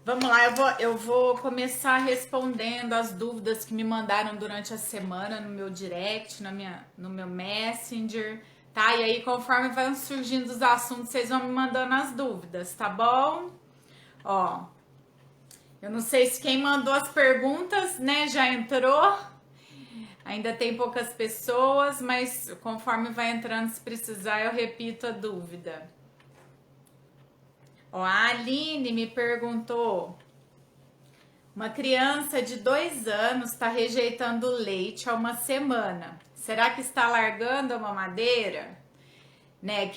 Vamos lá, eu vou começar respondendo as dúvidas que me mandaram durante a semana no meu direct, no meu Messenger, tá? E aí, conforme vão surgindo os assuntos, vocês vão me mandando as dúvidas, tá bom? Ó, eu não sei se quem mandou as perguntas, né, já entrou. Ainda tem poucas pessoas, mas conforme vai entrando, se precisar, eu repito a dúvida. Ó, a Aline me perguntou: uma criança de 2 anos está rejeitando leite há uma semana. Será que está largando a mamadeira? Né?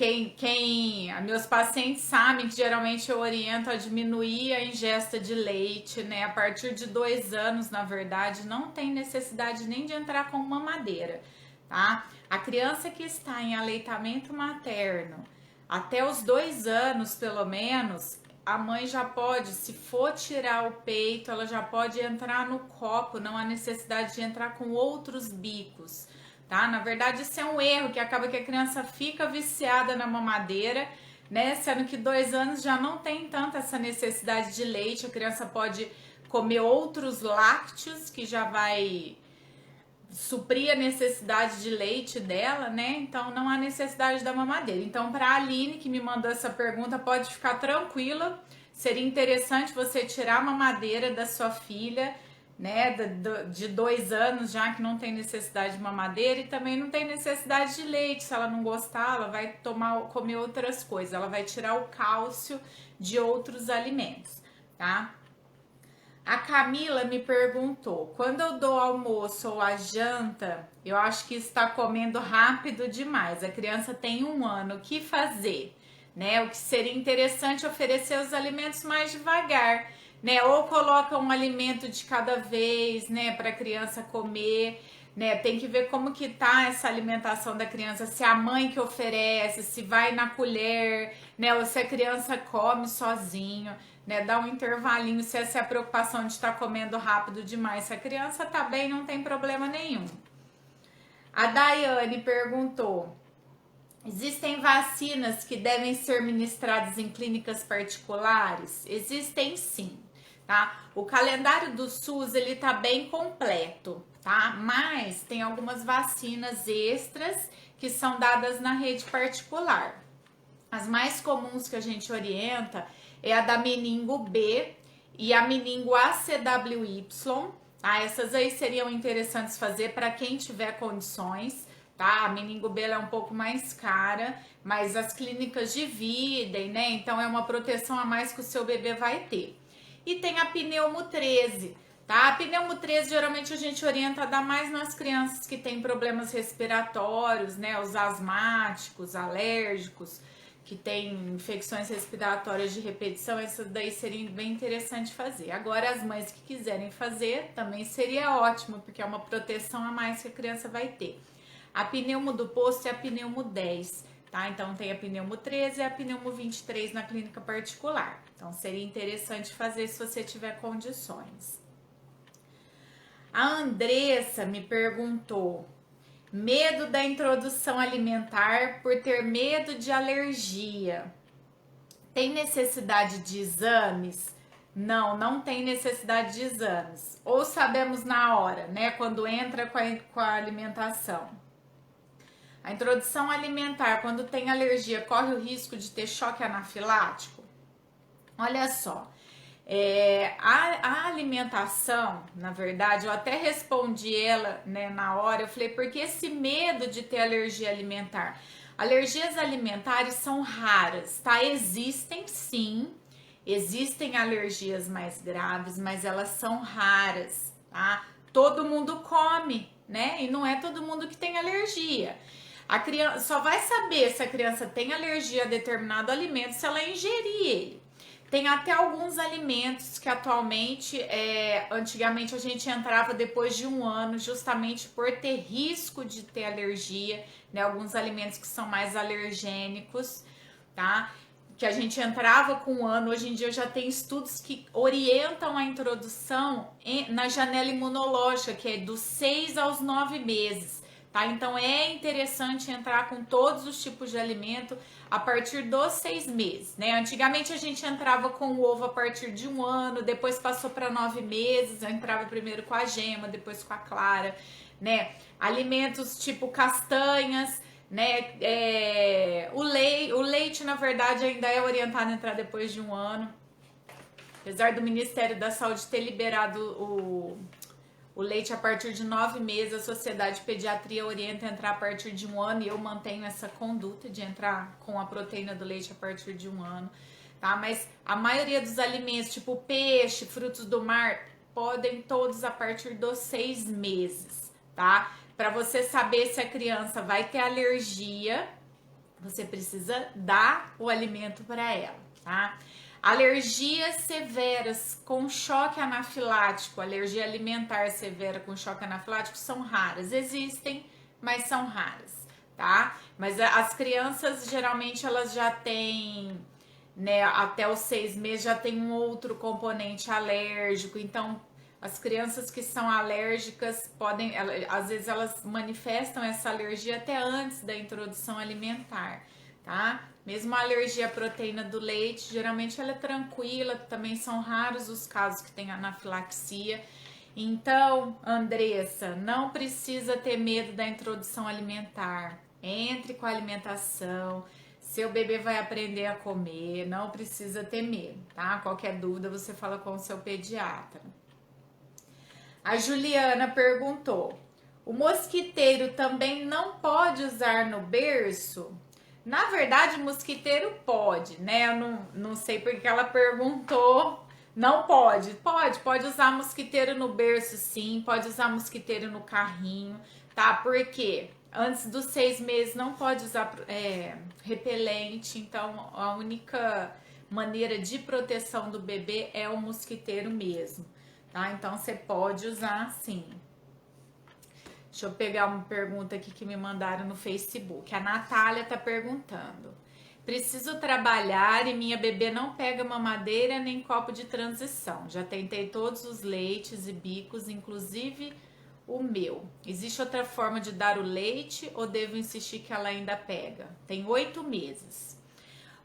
Meus pacientes sabem que geralmente eu oriento a diminuir a ingesta de leite, né? A partir de 2 anos, na verdade, não tem necessidade nem de entrar com mamadeira, tá? A criança que está em aleitamento materno até os 2 anos, pelo menos, a mãe já pode, se for tirar o peito, ela já pode entrar no copo, não há necessidade de entrar com outros bicos, tá? Na verdade, isso é um erro, que acaba que a criança fica viciada na mamadeira, né? Sendo que 2 anos já não tem tanta essa necessidade de leite, a criança pode comer outros lácteos, que já vai suprir a necessidade de leite dela, né? Então não há necessidade da mamadeira. Então, para a Aline que me mandou essa pergunta, pode ficar tranquila. Seria interessante você tirar a mamadeira da sua filha, né? De 2 anos, já que não tem necessidade de mamadeira e também não tem necessidade de leite. Se ela não gostar, ela vai comer outras coisas. Ela vai tirar o cálcio de outros alimentos, tá? A Camila me perguntou: quando eu dou almoço ou a janta, eu acho que está comendo rápido demais. A criança tem 1 ano, o que fazer? Né? O que seria interessante é oferecer os alimentos mais devagar, né? Ou coloca um alimento de cada vez, né, para a criança comer. Né, tem que ver como que tá essa alimentação da criança, se é a mãe que oferece, se vai na colher, né, ou se a criança come sozinho, né, dá um intervalinho, se essa é a preocupação de estar comendo rápido demais. Se a criança tá bem, não tem problema nenhum. A Daiane perguntou: existem vacinas que devem ser ministradas em clínicas particulares? Existem sim, tá? O calendário do SUS, ele tá bem completo, tá? Mas tem algumas vacinas extras que são dadas na rede particular. As mais comuns que a gente orienta é a da meningo B e a meningo ACWY, tá? Essas aí seriam interessantes fazer para quem tiver condições, tá? A meningo B é um pouco mais cara, mas as clínicas dividem, né? Então é uma proteção a mais que o seu bebê vai ter. E tem a pneumo 13, tá? A pneumo 13 geralmente a gente orienta a dar mais nas crianças que têm problemas respiratórios, né? Os asmáticos, alérgicos, que tem infecções respiratórias de repetição, essa daí seria bem interessante fazer. Agora, as mães que quiserem fazer, também seria ótimo, porque é uma proteção a mais que a criança vai ter. A pneumo do posto é a pneumo 10, tá? Então, tem a pneumo 13 e a pneumo 23 na clínica particular. Então, seria interessante fazer se você tiver condições. A Andressa me perguntou: medo da introdução alimentar por ter medo de alergia. Tem necessidade de exames? Não, não tem necessidade de exames. Ou sabemos na hora, né? Quando entra com a alimentação. A introdução alimentar, quando tem alergia, corre o risco de ter choque anafilático? Olha só. A alimentação, na verdade, eu até respondi ela, né, na hora, eu falei, porque esse medo de ter alergia alimentar? Alergias alimentares são raras, tá? Existem sim, existem alergias mais graves, mas elas são raras, tá? Todo mundo come, né? E não é todo mundo que tem alergia. A criança só vai saber se a criança tem alergia a determinado alimento se ela ingerir ele. Tem até alguns alimentos que atualmente, antigamente a gente entrava depois de 1 ano, justamente por ter risco de ter alergia, né? Alguns alimentos que são mais alergênicos, tá? Que a gente entrava com 1 ano, hoje em dia já tem estudos que orientam a introdução na janela imunológica, que é dos 6 aos 9 meses. tá? Então é interessante entrar com todos os tipos de alimento a partir dos 6 meses, né? Antigamente a gente entrava com o ovo a partir de 1 ano, depois passou para 9 meses, eu entrava primeiro com a gema, depois com a clara, né? Alimentos tipo castanhas, né? O leite, na verdade, ainda é orientado a entrar depois de 1 ano. Apesar do Ministério da Saúde ter liberado o leite a partir de 9 meses, a Sociedade de Pediatria orienta a entrar a partir de 1 ano e eu mantenho essa conduta de entrar com a proteína do leite a partir de 1 ano, tá? Mas a maioria dos alimentos, tipo peixe, frutos do mar, podem todos a partir dos 6 meses, tá? Para você saber se a criança vai ter alergia, você precisa dar o alimento para ela, tá? Alergias severas com choque anafilático, alergia alimentar severa com choque anafilático são raras. Existem, mas são raras, tá? Mas as crianças, geralmente, elas já têm, né, até os 6 meses, já tem um outro componente alérgico. Então, as crianças que são alérgicas podem, às vezes, elas manifestam essa alergia até antes da introdução alimentar, tá? Mesmo a alergia à proteína do leite, geralmente ela é tranquila, também são raros os casos que tem anafilaxia. Então, Andressa, não precisa ter medo da introdução alimentar. Entre com a alimentação, seu bebê vai aprender a comer, não precisa ter medo, tá? Qualquer dúvida você fala com o seu pediatra. A Juliana perguntou: o mosquiteiro também não pode usar no berço? Na verdade, mosquiteiro pode, né? Eu não sei porque ela perguntou. Não pode. Pode usar mosquiteiro no berço, sim. Pode usar mosquiteiro no carrinho, tá? Porque antes dos 6 meses não pode usar repelente. Então, a única maneira de proteção do bebê é o mosquiteiro mesmo, tá? Então, você pode usar, sim. Deixa eu pegar uma pergunta aqui que me mandaram no Facebook. A Natália tá perguntando: preciso trabalhar e minha bebê não pega mamadeira nem copo de transição. Já tentei todos os leites e bicos, inclusive o meu. Existe outra forma de dar o leite ou devo insistir que ela ainda pega? Tem 8 meses.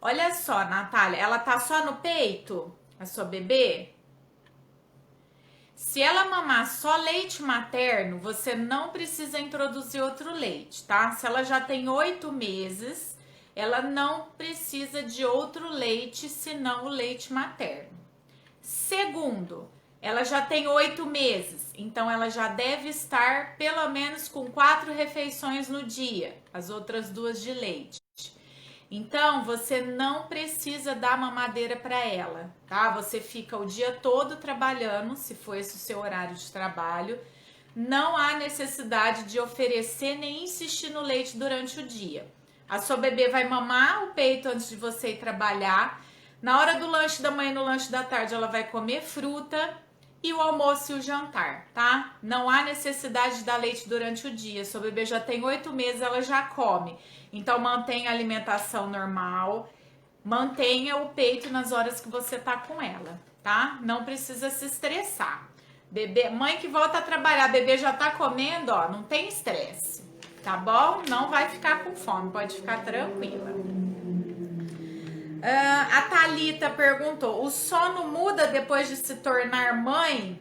Olha só, Natália, ela tá só no peito, a sua bebê? Se ela mamar só leite materno, você não precisa introduzir outro leite, tá? Se ela já tem 8 meses, ela não precisa de outro leite, senão o leite materno. Segundo, ela já tem 8 meses, então ela já deve estar pelo menos com 4 refeições no dia, as outras 2 de leite. Então, você não precisa dar mamadeira para ela, tá? Você fica o dia todo trabalhando, se for esse o seu horário de trabalho. Não há necessidade de oferecer nem insistir no leite durante o dia. A sua bebê vai mamar o peito antes de você ir trabalhar. Na hora do lanche da manhã e no lanche da tarde, ela vai comer fruta e o almoço e o jantar, tá? Não há necessidade de dar leite durante o dia. Seu bebê já tem 8 meses, ela já come. Então, mantenha a alimentação normal, mantenha o peito nas horas que você tá com ela, tá? Não precisa se estressar. Bebê, mãe que volta a trabalhar, bebê já tá comendo, ó, não tem estresse, tá bom? Não vai ficar com fome, pode ficar tranquila. A Thalita perguntou: o sono muda depois de se tornar mãe?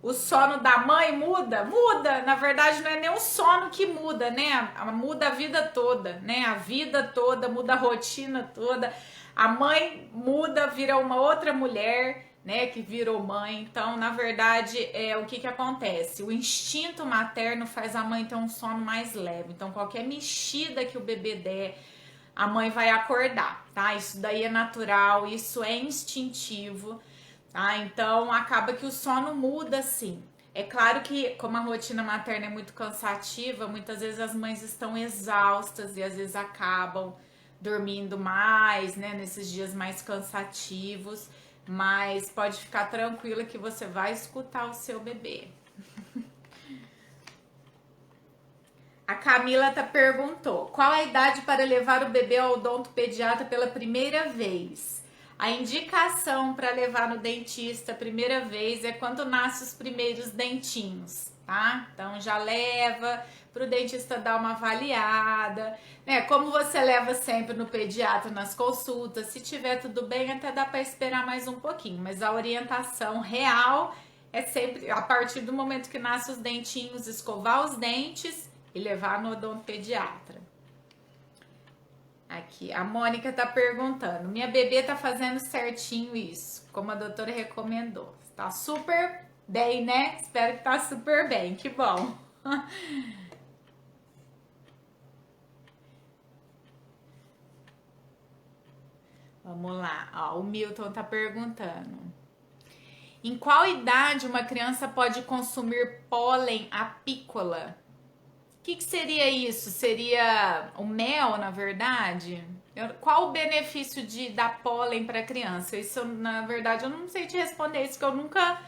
O sono da mãe muda? Muda, na verdade não é nem o sono que muda, né? Muda a vida toda, né? A vida toda, muda a rotina toda. A mãe muda, vira uma outra mulher, né? Que virou mãe. Então, na verdade, o que acontece? O instinto materno faz a mãe ter um sono mais leve. Então, qualquer mexida que o bebê der, a mãe vai acordar, tá? Isso daí é natural, isso é instintivo. Ah, então acaba que o sono muda, sim. É claro que, como a rotina materna é muito cansativa, muitas vezes as mães estão exaustas e às vezes acabam dormindo mais, né, nesses dias mais cansativos, mas pode ficar tranquila que você vai escutar o seu bebê. A Camila perguntou: qual a idade para levar o bebê ao odontopediatra pela primeira vez? A indicação para levar no dentista a primeira vez é quando nascem os primeiros dentinhos, tá? Então já leva para o dentista dar uma avaliada, né? Como você leva sempre no pediatra nas consultas, se tiver tudo bem, até dá para esperar mais um pouquinho, mas a orientação real é sempre a partir do momento que nasce os dentinhos, escovar os dentes e levar no odontopediatra. Aqui, a Mônica tá perguntando: minha bebê tá fazendo certinho isso, como a doutora recomendou. Tá super bem, né? Espero que tá super bem, que bom. Vamos lá, ó, o Milton tá perguntando: em qual idade uma criança pode consumir pólen apícola? O que seria isso? Seria o mel, na verdade? Qual o benefício de dar pólen para criança? Isso, na verdade, eu não sei te responder isso, que eu nunca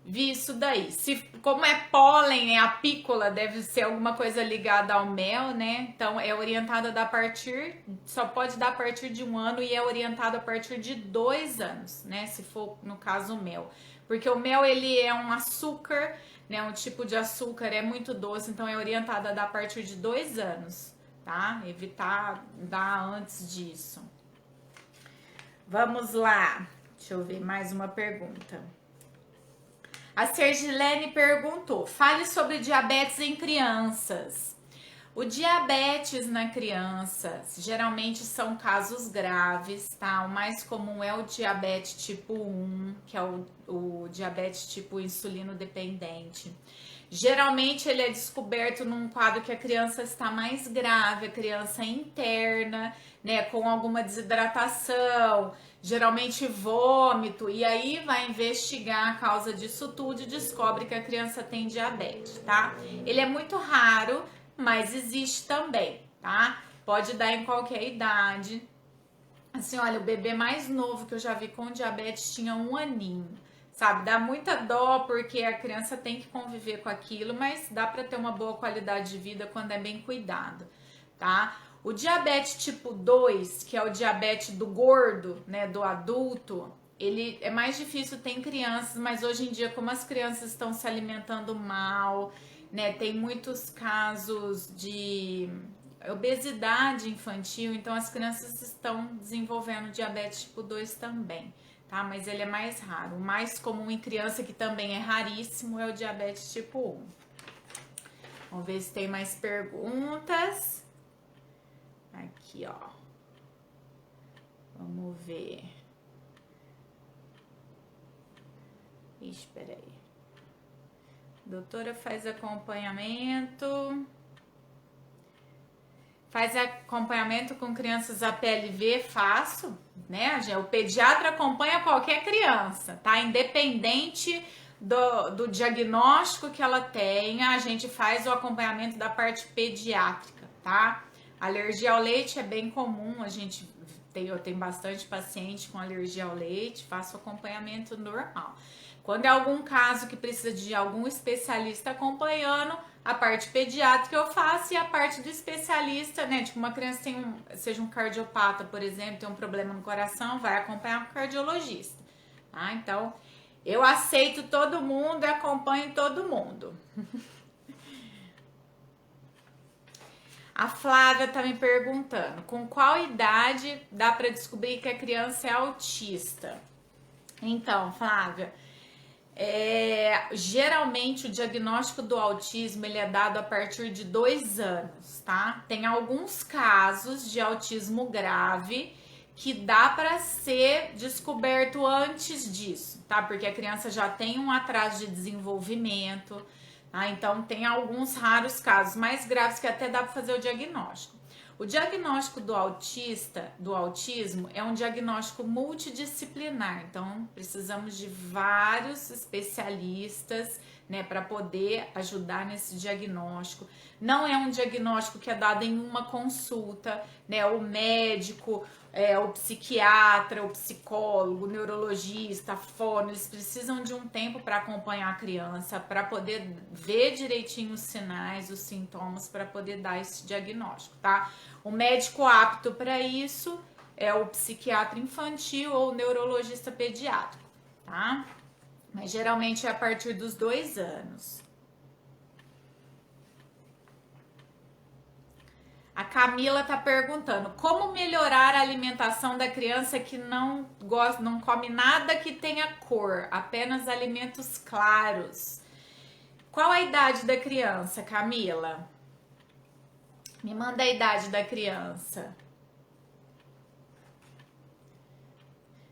vi isso daí. Se, como é pólen, é apícola, deve ser alguma coisa ligada ao mel, né? Então, é orientado a dar a partir, só pode dar a partir de 1 ano e é orientado a partir de 2 anos, né? Se for, no caso, o mel. Porque o mel, ele é um açúcar, né? Um tipo de açúcar, é muito doce, então é orientado a dar a partir de 2 anos, tá? Evitar dar antes disso. Vamos lá. Deixa eu ver mais uma pergunta. A Sergilene perguntou: fale sobre diabetes em crianças. O diabetes na criança geralmente são casos graves, tá? O mais comum é o diabetes tipo 1, que é o diabetes tipo insulino dependente. Geralmente ele é descoberto num quadro que a criança está mais grave, a criança interna, né, com alguma desidratação, geralmente vômito, e aí vai investigar a causa disso tudo e descobre que a criança tem diabetes, tá? Ele é muito raro, mas existe também, tá? Pode dar em qualquer idade. Assim, olha, o bebê mais novo que eu já vi com diabetes tinha 1 aninho, sabe? Dá muita dó porque a criança tem que conviver com aquilo, mas dá para ter uma boa qualidade de vida quando é bem cuidado, tá? O diabetes tipo 2, que é o diabetes do gordo, né, do adulto, ele é mais difícil ter em crianças, mas hoje em dia, como as crianças estão se alimentando mal, né, tem muitos casos de obesidade infantil, então as crianças estão desenvolvendo diabetes tipo 2 também, tá? Mas ele é mais raro. O mais comum em criança, que também é raríssimo, é o diabetes tipo 1. Vamos ver se tem mais perguntas. Aqui, ó. Vamos ver. Ixi, peraí. Doutora faz acompanhamento. Faz acompanhamento com crianças APLV? Faço, né? O pediatra acompanha qualquer criança, tá? Independente do diagnóstico que ela tenha, a gente faz o acompanhamento da parte pediátrica, tá? Alergia ao leite é bem comum, eu tenho bastante paciente com alergia ao leite, faço acompanhamento normal. Quando é algum caso que precisa de algum especialista acompanhando, a parte pediátrica eu faço, e a parte do especialista, né? Tipo, uma criança seja um cardiopata, por exemplo, tem um problema no coração, vai acompanhar com o cardiologista, tá? Então, eu aceito todo mundo e acompanho todo mundo. A Flávia tá me perguntando: com qual idade dá para descobrir que a criança é autista? Então, Flávia, geralmente o diagnóstico do autismo ele é dado a partir de 2 anos, tá? Tem alguns casos de autismo grave que dá para ser descoberto antes disso, tá? Porque a criança já tem um atraso de desenvolvimento, tá? Então tem alguns raros casos mais graves que até dá para fazer o diagnóstico. O diagnóstico do autismo é um diagnóstico multidisciplinar, então precisamos de vários especialistas, né, para poder ajudar nesse diagnóstico. Não é um diagnóstico que é dado em uma consulta, né? O médico, o psiquiatra, o psicólogo, o neurologista, a fono, eles precisam de um tempo para acompanhar a criança, para poder ver direitinho os sinais, os sintomas, para poder dar esse diagnóstico, tá? O médico apto para isso é o psiquiatra infantil ou o neurologista pediátrico, tá? Mas geralmente é a partir dos 2 anos. A Camila tá perguntando como melhorar a alimentação da criança que não gosta, não come nada que tenha cor, apenas alimentos claros. Qual a idade da criança, Camila? Me manda a idade da criança.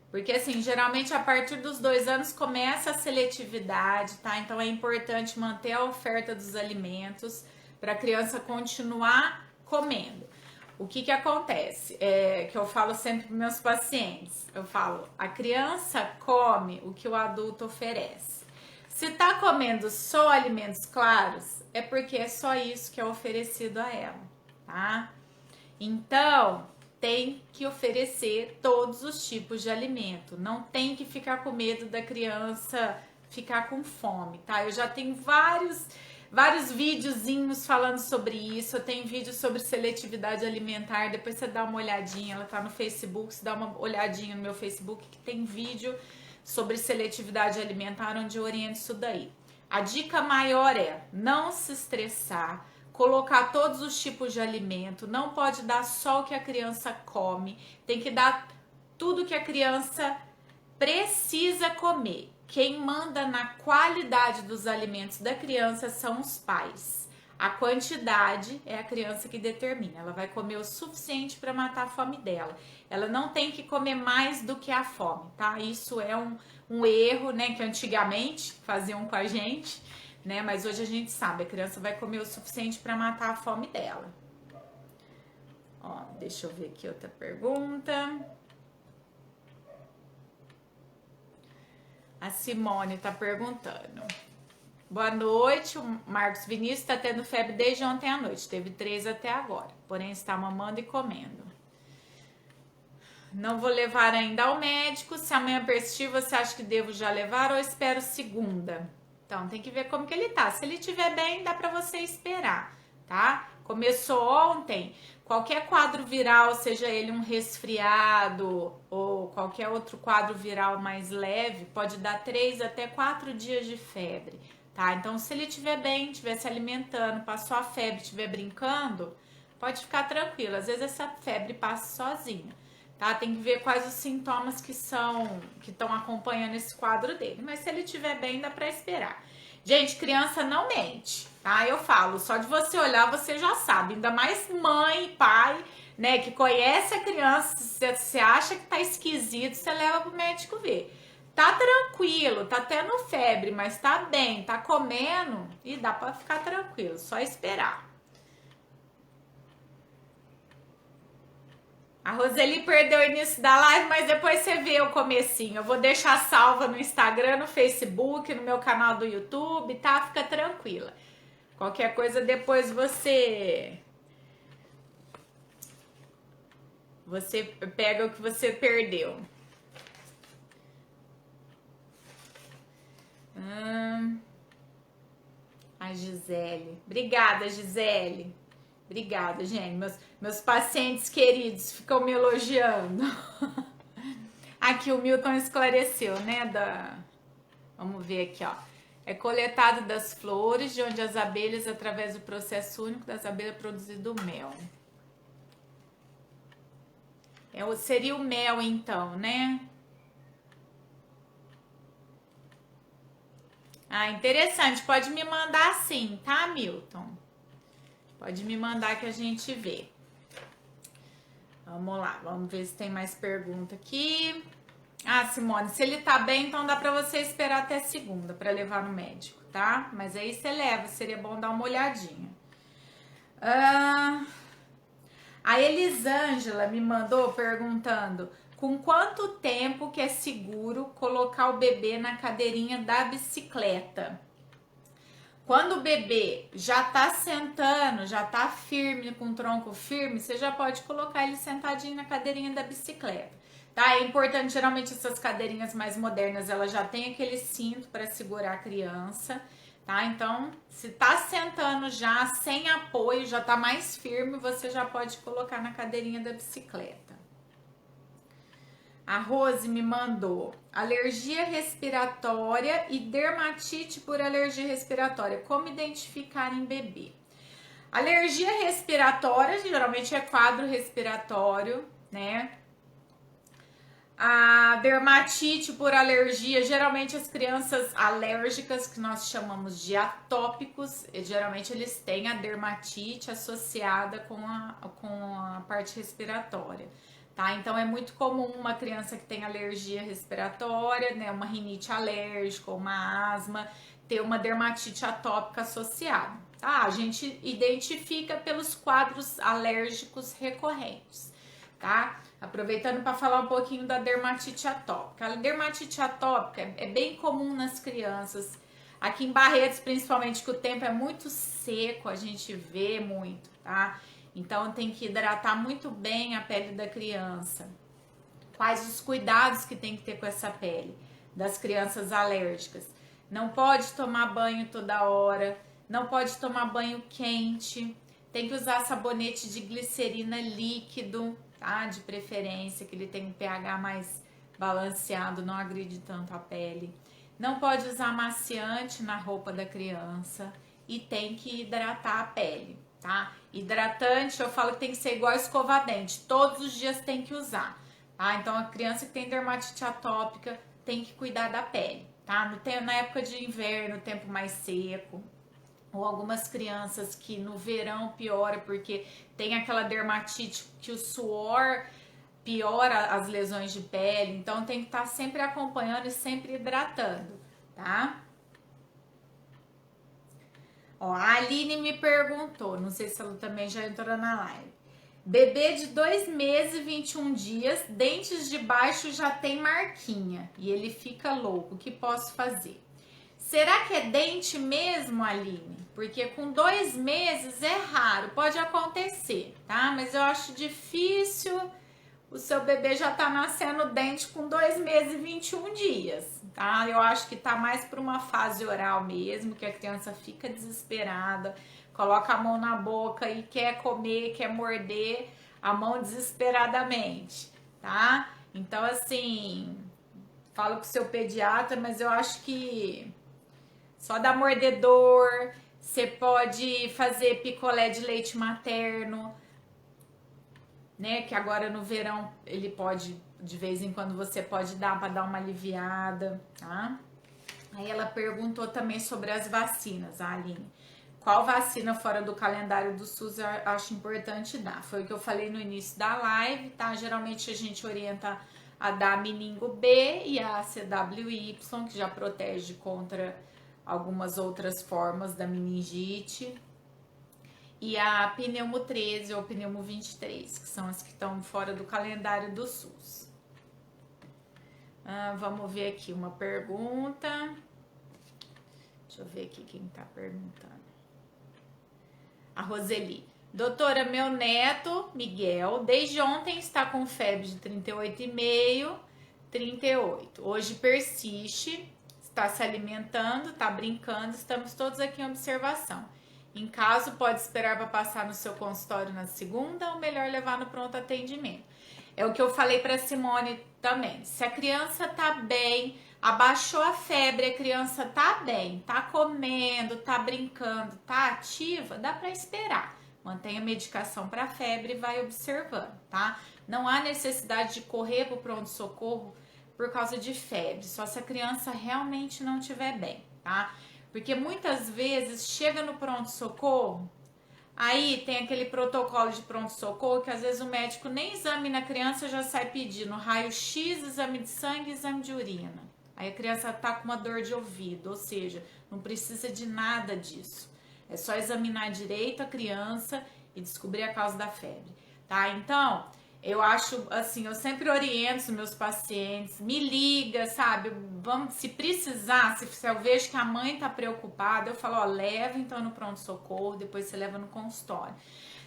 Porque assim, geralmente a partir dos 2 anos começa a seletividade, tá? Então é importante manter a oferta dos alimentos para a criança continuar comendo. O que acontece? Que eu falo sempre para meus pacientes. Eu falo, a criança come o que o adulto oferece. Se tá comendo só alimentos claros, é porque é só isso que é oferecido a ela, tá? Então, tem que oferecer todos os tipos de alimento. Não tem que ficar com medo da criança ficar com fome, tá? Eu já tenho vários videozinhos falando sobre isso. Eu tenho vídeo sobre seletividade alimentar. Depois você dá uma olhadinha, ela tá no Facebook. Você dá uma olhadinha no meu Facebook que tem vídeo sobre seletividade alimentar onde eu oriento isso daí. A dica maior é não se estressar, colocar todos os tipos de alimento, não pode dar só o que a criança come, tem que dar tudo que a criança precisa comer. Quem manda na qualidade dos alimentos da criança são os pais. A quantidade é a criança que determina. Ela vai comer o suficiente para matar a fome dela. Ela não tem que comer mais do que a fome, tá? Isso é um erro, né, que antigamente faziam com a gente, né? Mas hoje a gente sabe, a criança vai comer o suficiente para matar a fome dela. Ó, deixa eu ver aqui outra pergunta. A Simone tá perguntando. Boa noite, o Marcos Vinícius está tendo febre desde ontem à noite. Teve 3 até agora, porém está mamando e comendo. Não vou levar ainda ao médico. Se amanhã persistir, você acha que devo já levar ou espero segunda? Então, tem que ver como que ele tá. Se ele estiver bem, dá pra você esperar, tá? Começou ontem, qualquer quadro viral, seja ele um resfriado ou qualquer outro quadro viral mais leve, pode dar 3 até 4 dias de febre, tá? Então, se ele estiver bem, estiver se alimentando, passou a febre, estiver brincando, pode ficar tranquilo. Às vezes essa febre passa sozinha, tá? Tem que ver quais os sintomas que estão acompanhando esse quadro dele. Mas se ele estiver bem, dá pra esperar. Gente, criança não mente, tá? Eu falo, só de você olhar, você já sabe. Ainda mais mãe e pai, né, que conhece a criança, você acha que tá esquisito, você leva pro médico ver. Tá tranquilo, tá tendo febre, mas tá bem, tá comendo e dá pra ficar tranquilo, só esperar. A Roseli perdeu o início da live, mas depois você vê o comecinho. Eu vou deixar salva no Instagram, no Facebook, no meu canal do YouTube, tá? Fica tranquila. Qualquer coisa depois você pega o que você perdeu. A Gisele. Obrigada, Gisele. Obrigada, gente. Meus pacientes queridos ficam me elogiando. Aqui o Milton esclareceu, né? Vamos ver aqui, ó. É coletado das flores, de onde as abelhas, através do processo único das abelhas, produzido o mel. Seria o mel, então, né? Ah, interessante. Pode me mandar sim, tá, Milton? Pode me mandar que a gente vê. Vamos lá, vamos ver se tem mais pergunta aqui. Ah, Simone, se ele tá bem, então dá pra você esperar até segunda pra levar no médico, tá? Mas aí você leva, seria bom dar uma olhadinha. A Elisângela me mandou perguntando com quanto tempo que é seguro colocar o bebê na cadeirinha da bicicleta. Quando o bebê já tá sentando, já tá firme, com o tronco firme, você já pode colocar ele sentadinho na cadeirinha da bicicleta, tá? É importante, geralmente essas cadeirinhas mais modernas, ela já tem aquele cinto para segurar a criança, tá? Então, se tá sentando já, sem apoio, já tá mais firme, você já pode colocar na cadeirinha da bicicleta. A Rose me mandou alergia respiratória e dermatite por alergia respiratória. Como identificar em bebê? Alergia respiratória, geralmente é quadro respiratório, né? A dermatite por alergia, geralmente as crianças alérgicas, que nós chamamos de atópicos, geralmente eles têm a dermatite associada com a parte respiratória, tá? Então é muito comum uma criança que tem alergia respiratória, né, uma rinite alérgica, uma asma, ter uma dermatite atópica associada, tá? A gente identifica pelos quadros alérgicos recorrentes, tá? Aproveitando para falar um pouquinho da dermatite atópica. A dermatite atópica é bem comum nas crianças. Aqui em Barretos, principalmente, que o tempo é muito seco, a gente vê muito, tá? Então tem que hidratar muito bem a pele da criança. Quais os cuidados que tem que ter com essa pele das crianças alérgicas? Não pode tomar banho toda hora, não pode tomar banho quente, tem que usar sabonete de glicerina líquido, tá? De preferência, que ele tem um pH mais balanceado, não agride tanto a pele. Não pode usar amaciante na roupa da criança e tem que hidratar a pele, tá? Hidratante, eu falo que tem que ser igual escova-dente, todos os dias tem que usar, tá? Então a criança que tem dermatite atópica tem que cuidar da pele, tá? Na época de inverno, tempo mais seco, ou algumas crianças que no verão piora porque tem aquela dermatite que o suor piora as lesões de pele, então tem que estar sempre acompanhando e sempre hidratando, tá? Ó, a Aline me perguntou, não sei se ela também já entrou na live. Bebê de 2 meses e 21 dias, dentes de baixo já tem marquinha e ele fica louco, o que posso fazer? Será que é dente mesmo, Aline? Porque com 2 meses é raro, pode acontecer, tá? Mas eu acho difícil o seu bebê já tá nascendo dente com 2 meses e 21 dias, tá? Eu acho que tá mais para uma fase oral mesmo, que a criança fica desesperada, coloca a mão na boca e quer comer, quer morder a mão desesperadamente, tá? Então, assim, falo com o seu pediatra, mas eu acho que só dá mordedor, você pode fazer picolé de leite materno, né? Que agora no verão ele pode, de vez em quando você pode dar para dar uma aliviada, tá? Aí ela perguntou também sobre as vacinas, a Aline. Qual vacina fora do calendário do SUS eu acho importante dar? Foi o que eu falei no início da live, tá? Geralmente a gente orienta a dar meningo B e a CWY, que já protege contra algumas outras formas da meningite, e a pneumo 13 ou pneumo 23, que são as que estão fora do calendário do SUS. Vamos ver aqui uma pergunta. Deixa eu ver aqui quem tá perguntando. A Roseli. Doutora, meu neto, Miguel, desde ontem está com febre de 38,5, 38. Hoje persiste, está se alimentando, está brincando, estamos todos aqui em observação. Em caso, pode esperar para passar no seu consultório na segunda ou melhor levar no pronto atendimento. É o que eu falei para Simone também. Se a criança tá bem, abaixou a febre, a criança tá bem, tá comendo, tá brincando, tá ativa, dá para esperar. Mantenha a medicação para febre e vai observando, tá? Não há necessidade de correr para o pronto-socorro por causa de febre, só se a criança realmente não estiver bem, tá? Porque muitas vezes chega no pronto-socorro, aí tem aquele protocolo de pronto-socorro que às vezes o médico nem examina a criança, já sai pedindo raio-x, exame de sangue, exame de urina. Aí a criança tá com uma dor de ouvido, ou seja, não precisa de nada disso. É só examinar direito a criança e descobrir a causa da febre, tá? Então, eu acho assim, eu sempre oriento os meus pacientes, me liga, sabe? Vamos, se precisar, se eu vejo que a mãe tá preocupada, eu falo, ó, leva então no pronto-socorro, depois você leva no consultório.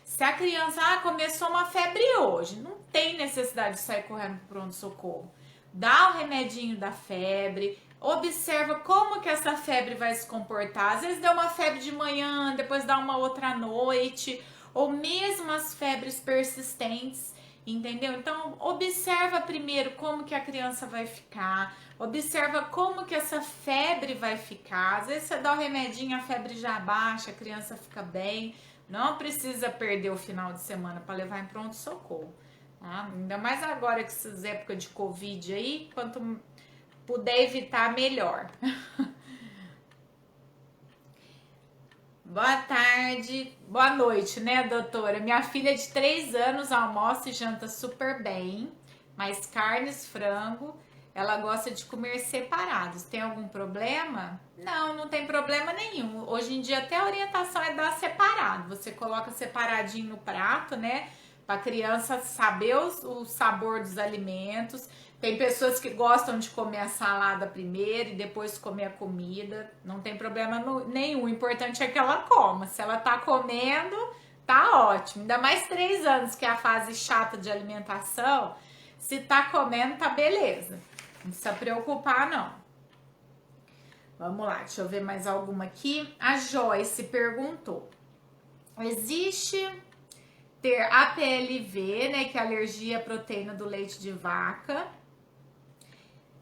Se a criança, começou uma febre hoje, não tem necessidade de sair correndo pro pronto-socorro. Dá o remedinho da febre, observa como que essa febre vai se comportar. Às vezes dá uma febre de manhã, depois dá uma outra à noite, ou mesmo as febres persistentes, entendeu? Então, observa primeiro como que a criança vai ficar, observa como que essa febre vai ficar. Às vezes você dá o remedinho, a febre já baixa, a criança fica bem, Não precisa perder o final de semana para levar em pronto-socorro. Tá? Ainda mais agora que essas épocas de Covid aí, quanto puder evitar, melhor. Boa tarde, boa noite, né, doutora? Minha filha de 3 anos almoça e janta super bem, mas carnes, frango, ela gosta de comer separados. Tem algum problema? Não, não tem problema nenhum. Hoje em dia até a orientação é dar separado. Você coloca separadinho no prato, né? Para a criança saber o sabor dos alimentos. Tem pessoas que gostam de comer a salada primeiro e depois comer a comida. Não tem problema nenhum. O importante é que ela coma. Se ela tá comendo, tá ótimo. Ainda mais 3 anos, que é a fase chata de alimentação. Se tá comendo, tá beleza. Não precisa preocupar, não. Vamos lá, deixa eu ver mais alguma aqui. A Joyce perguntou: existe ter APLV, né, que é alergia à proteína do leite de vaca,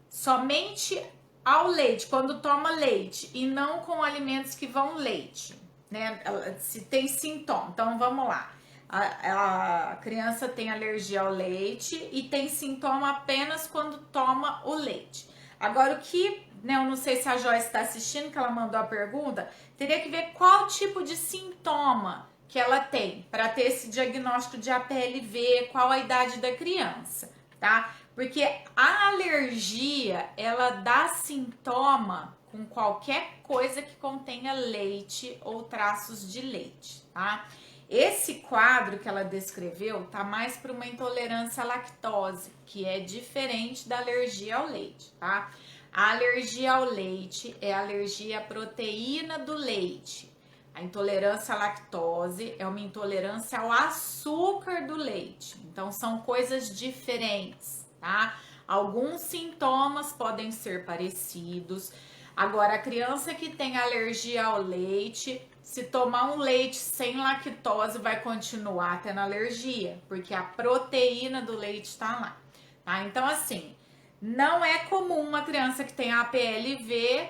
somente ao leite, quando toma leite, e não com alimentos que vão leite, né? Se tem sintoma. Então vamos lá. A criança tem alergia ao leite e tem sintoma apenas quando toma o leite. Agora, o que, né, eu não sei se a Joyce está assistindo, que ela mandou a pergunta, teria que ver qual tipo de sintoma que ela tem para ter esse diagnóstico de APLV, qual a idade da criança, tá? Porque a alergia, ela dá sintoma com qualquer coisa que contenha leite ou traços de leite, tá? Esse quadro que ela descreveu tá mais para uma intolerância à lactose, que é diferente da alergia ao leite, tá? A alergia ao leite é alergia à proteína do leite. A intolerância à lactose é uma intolerância ao açúcar do leite. Então são coisas diferentes, tá? Alguns sintomas podem ser parecidos. Agora, a criança que tem alergia ao leite, se tomar um leite sem lactose, vai continuar tendo alergia, porque a proteína do leite está lá, tá? Então, assim, não é comum uma criança que tem APLV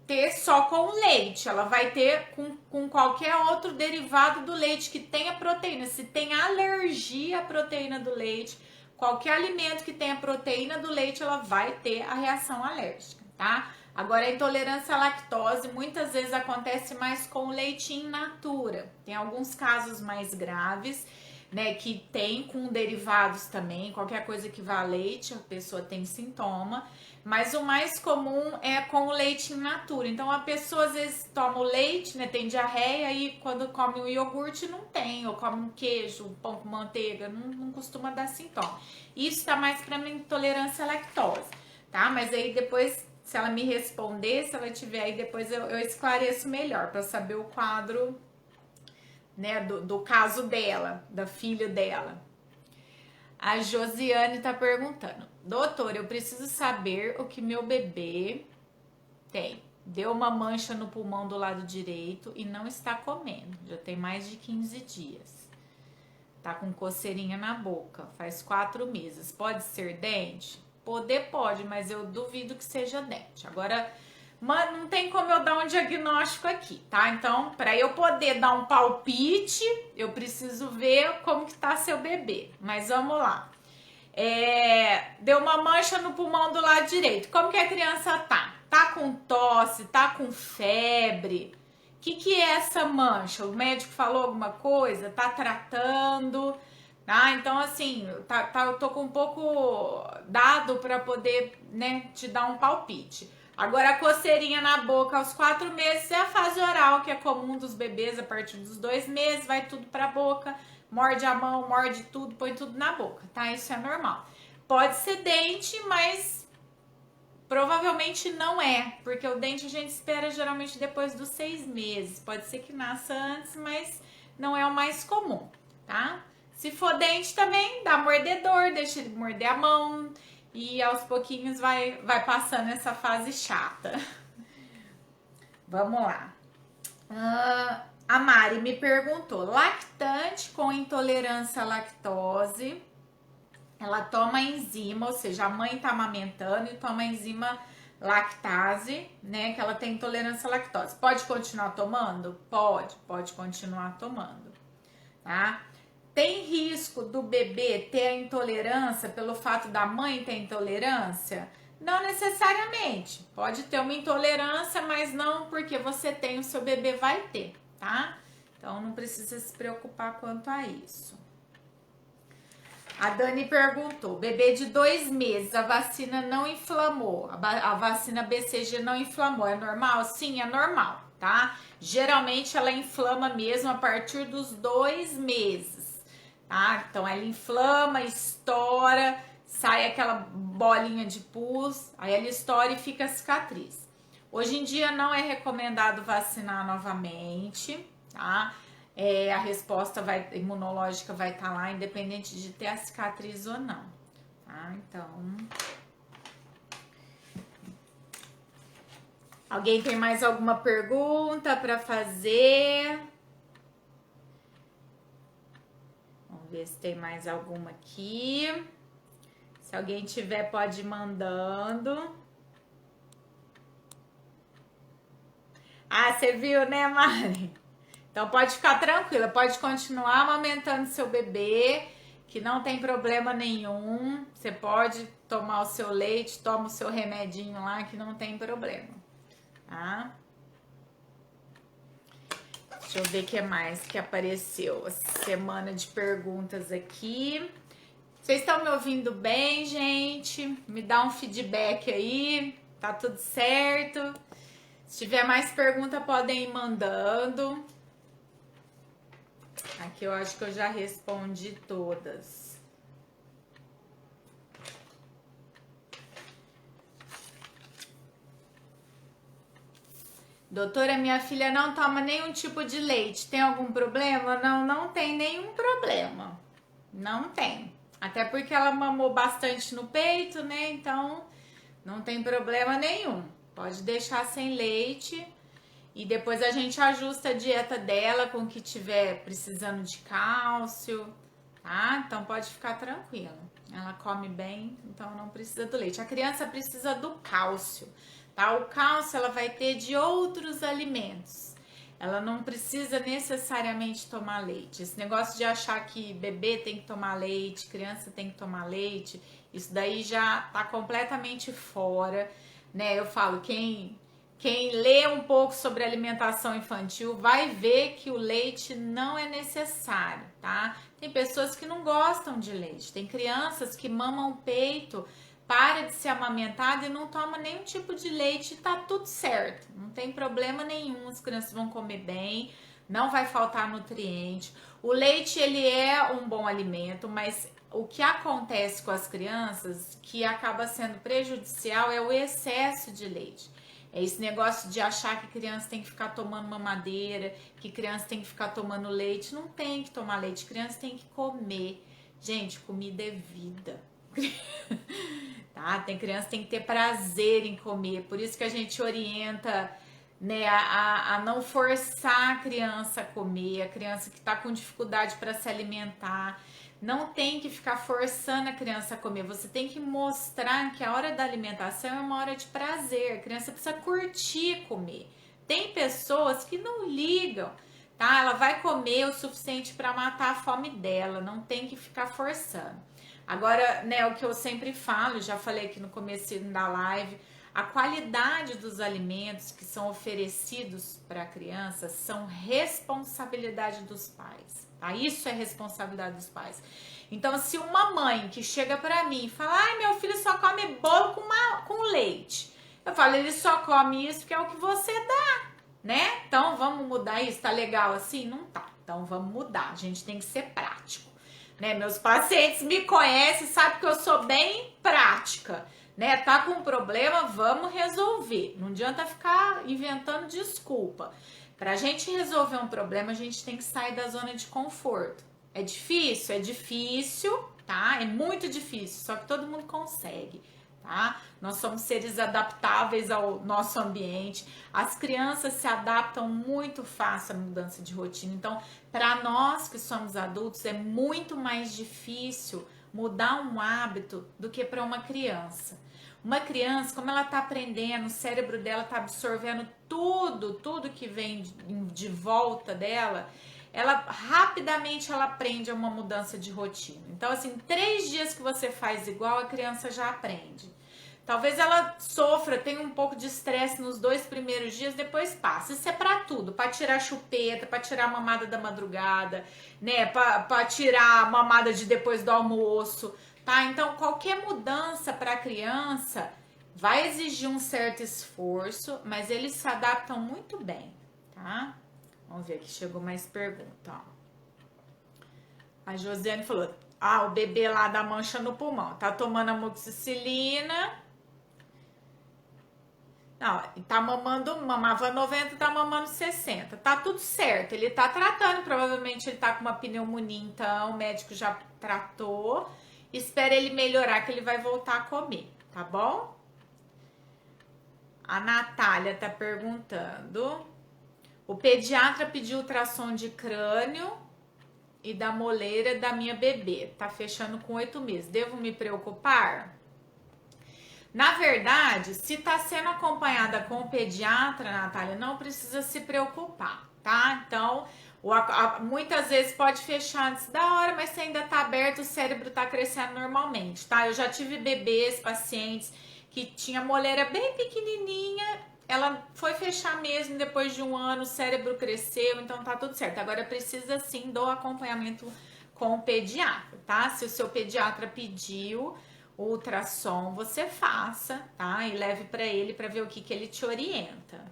ter só com leite. Ela vai ter com qualquer outro derivado do leite que tenha proteína. Se tem alergia à proteína do leite, qualquer alimento que tenha proteína do leite, ela vai ter a reação alérgica, tá? Agora, a intolerância à lactose muitas vezes acontece mais com o leite in natura. Tem alguns casos mais graves, né, que tem com derivados também, qualquer coisa que vá a leite, a pessoa tem sintoma, mas o mais comum é com o leite in natura. Então, a pessoa às vezes toma o leite, né, tem diarreia, e quando come um iogurte não tem, ou come um queijo, um pão com manteiga, não costuma dar sintoma. Isso tá mais para intolerância à lactose, tá? Mas aí depois, se ela me responder, se ela tiver aí, depois eu esclareço melhor para saber o quadro, né, do caso dela, da filha dela. A Josiane tá perguntando: doutor, eu preciso saber o que meu bebê tem. Deu uma mancha no pulmão do lado direito e não está comendo. Já tem mais de 15 dias. Tá com coceirinha na boca. Faz 4 meses. Pode ser dente? Poder pode, mas eu duvido que seja dente. Agora, mano, não tem como eu dar um diagnóstico aqui, tá? Então, para eu poder dar um palpite, eu preciso ver como que tá seu bebê. Mas vamos lá. Deu uma mancha no pulmão do lado direito. Como que a criança tá? Tá com tosse, tá com febre? O que é essa mancha? O médico falou alguma coisa? Tá tratando? Ah, então assim, eu tô com um pouco dado para poder, né, te dar um palpite. Agora, a coceirinha na boca aos 4 meses é a fase oral, que é comum dos bebês a partir dos 2 meses, vai tudo pra boca, morde a mão, morde tudo, põe tudo na boca, tá? Isso é normal. Pode ser dente, mas provavelmente não é, porque o dente a gente espera geralmente depois dos 6 meses. Pode ser que nasça antes, mas não é o mais comum, tá? Se for dente também, dá mordedor, deixa ele morder a mão e aos pouquinhos vai passando essa fase chata. Vamos lá. A Mari me perguntou: lactante com intolerância à lactose, ela toma enzima, ou seja, a mãe tá amamentando e toma enzima lactase, né? Que ela tem intolerância à lactose. Pode continuar tomando? Pode continuar tomando, tá? Tem risco do bebê ter a intolerância pelo fato da mãe ter intolerância? Não necessariamente. Pode ter uma intolerância, mas não porque você tem, o seu bebê vai ter, tá? Então não precisa se preocupar quanto a isso. A Dani perguntou: bebê de 2 meses, a vacina não inflamou, a vacina BCG não inflamou, é normal? Sim, é normal, tá? Geralmente ela inflama mesmo a partir dos 2 meses, tá? Então ela inflama, estoura, sai aquela bolinha de pus, aí ela estoura e fica a cicatriz. Hoje em dia não é recomendado vacinar novamente, tá? A resposta imunológica vai estar lá, independente de ter a cicatriz ou não, tá? Então, alguém tem mais alguma pergunta para fazer? Vamos ver se tem mais alguma aqui. Se alguém tiver, pode ir mandando. Ah, você viu, né, Mari? Então pode ficar tranquila, pode continuar amamentando seu bebê, que não tem problema nenhum. Você pode tomar o seu leite, toma o seu remedinho lá, que não tem problema, tá? Deixa eu ver o que mais que apareceu essa semana de perguntas aqui. Vocês estão me ouvindo bem, gente? Me dá um feedback aí, tá tudo certo? Se tiver mais pergunta, podem ir mandando. Aqui eu acho que eu já respondi todas. Doutora, minha filha não toma nenhum tipo de leite. Tem algum problema? Não, não tem nenhum problema. Não tem. Até porque ela mamou bastante no peito, né? Então não tem problema nenhum. Pode deixar sem leite. E depois a gente ajusta a dieta dela com o que tiver precisando de cálcio, tá? Então pode ficar tranquila. Ela come bem, então não precisa do leite. A criança precisa do cálcio, tá? O cálcio ela vai ter de outros alimentos. Ela não precisa necessariamente tomar leite. Esse negócio de achar que bebê tem que tomar leite, criança tem que tomar leite, isso daí já tá completamente fora, né? Eu falo, quem lê um pouco sobre alimentação infantil vai ver que o leite não é necessário, tá? Tem pessoas que não gostam de leite, tem crianças que mamam o peito, para de ser amamentado e não toma nenhum tipo de leite, tá tudo certo, não tem problema nenhum, as crianças vão comer bem, não vai faltar nutriente. O leite, ele é um bom alimento, mas o que acontece com as crianças, que acaba sendo prejudicial, é o excesso de leite. É esse negócio de achar que criança tem que ficar tomando mamadeira, que criança tem que ficar tomando leite. Não tem que tomar leite, criança tem que comer. Gente, comida é vida. Tá? Tem criança que tem que ter prazer em comer. Por isso que a gente orienta, né, a não forçar a criança a comer, a criança que está com dificuldade para se alimentar. Não tem que ficar forçando a criança a comer. Você tem que mostrar que a hora da alimentação é uma hora de prazer. A criança precisa curtir comer. Tem pessoas que não ligam, tá? Ela vai comer o suficiente para matar a fome dela. Não tem que ficar forçando. Agora, né, o que eu sempre falo, já falei aqui no começo da live, a qualidade dos alimentos que são oferecidos para a criança são responsabilidade dos pais, tá? Isso é responsabilidade dos pais. Então, se uma mãe que chega para mim e fala, ai, meu filho só come bolo com leite, eu falo, ele só come isso porque é o que você dá, né? Então, vamos mudar isso, tá legal assim? Não tá. Então, vamos mudar, a gente tem que ser prático, né? Meus pacientes me conhecem, sabem que eu sou bem prática, né? Tá com um problema, vamos resolver. Não adianta ficar inventando desculpa. Pra gente resolver um problema, a gente tem que sair da zona de conforto. É difícil? É difícil, tá? É muito difícil, só que todo mundo consegue, tá? Nós somos seres adaptáveis ao nosso ambiente. As crianças se adaptam muito fácil à mudança de rotina. Então, para nós que somos adultos, é muito mais difícil mudar um hábito do que para uma criança. Uma criança, como ela tá aprendendo, o cérebro dela tá absorvendo tudo que vem de volta dela, ela rapidamente ela aprende uma mudança de rotina. Então, assim, 3 dias que você faz igual, a criança já aprende. Talvez ela sofra, tenha um pouco de estresse nos 2 primeiros dias, depois passa. Isso é pra tudo, pra tirar chupeta, pra tirar a mamada da madrugada, né? Pra tirar a mamada de depois do almoço, tá? Então, qualquer mudança pra criança vai exigir um certo esforço, mas eles se adaptam muito bem, tá? Vamos ver aqui, chegou mais pergunta, ó. A Josiane falou, o bebê lá da mancha no pulmão, tá tomando amoxicilina. Não, tá mamando, mamava 90, tá mamando 60. Tá tudo certo. Ele tá tratando, provavelmente ele tá com uma pneumonia, então o médico já tratou. Espera ele melhorar que ele vai voltar a comer, tá bom? A Natália tá perguntando. O pediatra pediu ultrassom de crânio e da moleira da minha bebê. Tá fechando com 8 meses. Devo me preocupar? Na verdade, se tá sendo acompanhada com o pediatra, Natália, não precisa se preocupar, tá? Então, muitas vezes pode fechar antes da hora, mas se ainda tá aberto, o cérebro tá crescendo normalmente, tá? Eu já tive bebês, pacientes que tinha moleira bem pequenininha, ela foi fechar mesmo depois de 1 ano, o cérebro cresceu, então tá tudo certo. Agora precisa sim do acompanhamento com o pediatra, tá? Se o seu pediatra pediu o ultrassom, você faça, tá? E leve para ele para ver o que ele te orienta.